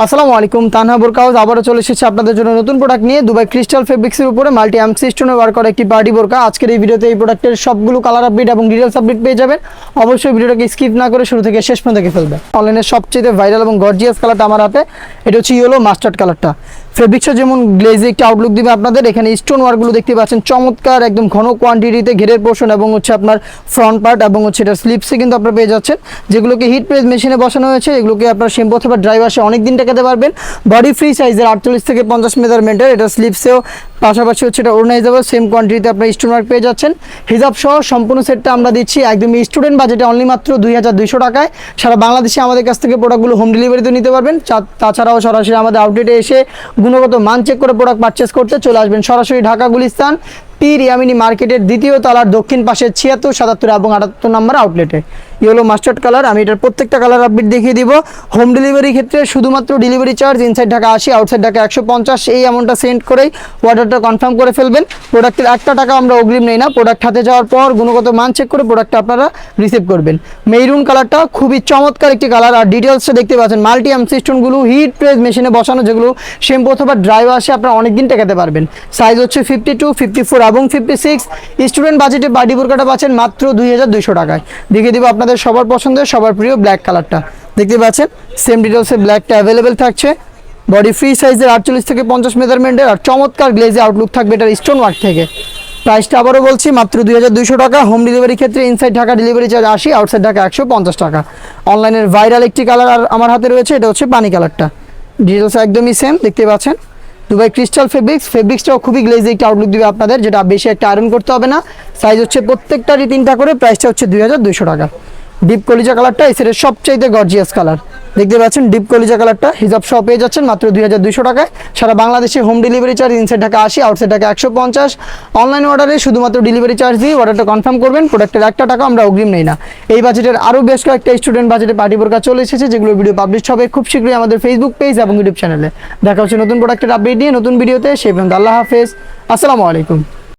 আসসালামু আলাইকুম, তানহা বোরকা হাউস আবারও চলে এসেছে আপনাদের জন্য নতুন প্রোডাক্ট নিয়ে। দুবাই ক্রিস্টাল ফেব্রিক্সের উপরে মাল্টি এমসি স্টোনে ওয়ার্ক করা একটি পার্টি বোরকা। আজকের এই ভিডিওতে এই প্রোডাক্টের সবগুলো কালার আপডেট এবং ডিটেলস আপডেট পেয়ে যাবেন। অবশ্যই ভিডিওটাকে স্কিপ না করে শুরু থেকে শেষ পর্যন্ত দেখে ফেলবেন। অনলাইনের সবচেয়ে ভাইরাল এবং গর্জিয়াস কালারটা আমার হাতে, এটা হচ্ছে ইয়েলো মাস্টার্ড কালারটা। ফেব্রিক্সটা যেমন গ্লেজি একটা আউটলুক দিবে আপনাদের। এখানে স্টোন ওয়ার্কগুলো দেখতে পাচ্ছেন চমৎকার, একদম ঘন কোয়ান্টিটিতে ঘেরের পোর্শন এবং হচ্ছে আপনার ফ্রন্ট পার্ট এবং হচ্ছে এটা স্লিপসে কিন্তু আপনারা পেয়ে যাচ্ছেন, যেগুলোকে হিট প্রেস মেশিনে বসানো হয়েছে। এগুলোকে আপনার শ্যাম্পু অথবা ড্রাই ওয়াশে অনেক দিন টেকাতে পারবেন। বডি ফ্রি সাইজের 48 থেকে 50 মেজারমেন্টের, এটা স্লিপসেও পাশাপাশি হচ্ছে এটা অর্গানাইজেবল সেম কোয়ান্টিটিতে আপনার স্টোন ওয়ার্ক পেয়ে যাচ্ছেন। হিজাব সহ সম্পূর্ণ সেটটা আমরা দিচ্ছি একদম স্টুডেন্ট বাজেটে অনলি মাত্র 2200 টাকায়। সারা বাংলাদেশে আমাদের কাছ থেকে প্রোডাক্টগুলো হোম ডেলিভারিতে নিতে পারবেন। তাছাড়াও সরাসরি আমাদের আউটলেটে এসে গুণগত মান চেক করে প্রোডাক্ট পারচেস করতে চলে আসবেন সরাসরি ঢাকা গুলিস্তান পীর ইয়ামিনী মার্কেটের দ্বিতীয় তলার দক্ষিণ পাশে 76, 77 এবং 78 নম্বর আউটলেটে। ইয়েলো মাস্টার্ড কালার, আমি এটার প্রত্যেকটা কালার আপডেট দেখিয়ে দিব। হোম ডেলিভারি ক্ষেত্রে শুধুমাত্র delivery charge inside Dhaka 80, outside Dhaka 150, এই অ্যামাউন্টটা সেন্ড করেই অর্ডারটা কনফার্ম করে ফেলবেন। প্রোডাক্টের একটা টাকা আমরা অগ্রিম নেই না। প্রোডাক্ট হাতে যাওয়ার পর গুণগত মান চেক করে প্রোডাক্টটা আপনারা রিসিভ করবেন। মেরুন কালারটা খুবই চমৎকার একটি কালার, আর ডিটেলসটা দেখতে পাচ্ছেন মাল্টি এমসি স্টোনগুলো হিট প্রেস মেশিনে বসানো, যেগুলো শ্যাম্পু অথবা ড্রাই ওয়াশে আপনারা অনেকদিন টেকাতে পারবেন। সাইজ হচ্ছে 52, 54 এবং 56। স্টুডেন্ট বাজেটে বাডি বোরকাটা পাচ্ছেন মাত্র 2200 টাকায়। দেখিয়ে দিব আপনাদের সবার পছন্দের সবার প্রিয় ব্ল্যাক কালারটা। দেখতে পাচ্ছেন সেম ডিটেলসে ব্ল্যাকটা অ্যাভেলেবেল থাকছে। বডি ফ্রি সাইজের 48 থেকে 50 মেজারমেন্টের, আর চমৎকার গ্লেজে আউটলুক থাকবে এটার স্টোন ওয়ার্ক থেকে। প্রাইসটা আবারও বলছি মাত্র 2200 টাকা। হোম ডেলিভারি ক্ষেত্রে inside Dhaka delivery charge 80, outside Dhaka 150 টাকা। অনলাইনের ভাইরাল একটি কালার আর আমার হাতে রয়েছে, এটা হচ্ছে পানি কালারটা। ডিটেলস একদমই সেম দেখতে পাচ্ছেন। দুবাই ক্রিস্টাল ফেব্রিক্সটাও খুবই গ্লেজি একটা আউটলুক দিবে আপনাদের, যেটা বেশি একটা আয়রন করতে হবে না। সাইজ হচ্ছে প্রত্যেকটারই 3টা করে, প্রাইসটা হচ্ছে 2200 টাকা। ডিপ কলিজা কালারটা এই সেটের সবচাইতে গর্জিয়াস কালার। দেখতে পাচ্ছেন ডিপ কলিজা কালারটা হিজাব সহ পেয়ে যাচ্ছেন মাত্র 2200 টাকায়। সারা বাংলাদেশে home delivery charge inside Dhaka 80, outside Dhaka 150। Online অর্ডারে শুধুমাত্র ডেলিভারি চার্জ দিয়ে অর্ডারটা কনফার্ম করবেন। প্রোডাক্টের একটা টাকা আমরা অগ্রিম নেই না। এই বাজেটের আরও বেশ কয়েকটা স্টুডেন্ট বাজেটে পার্টি বোরকা চলে এসেছে, যেগুলো ভিডিও পাবলিশ হবে খুব শীঘ্রই আমাদের ফেসবুক পেজ এবং ইউটিউব চ্যানেলে। দেখা হচ্ছে নতুন প্রোডাক্টের আপডেট নিয়ে নতুন ভিডিওতে। সেই পর্যন্ত আল্লাহ হাফেজ, আসসালামু আলাইকুম।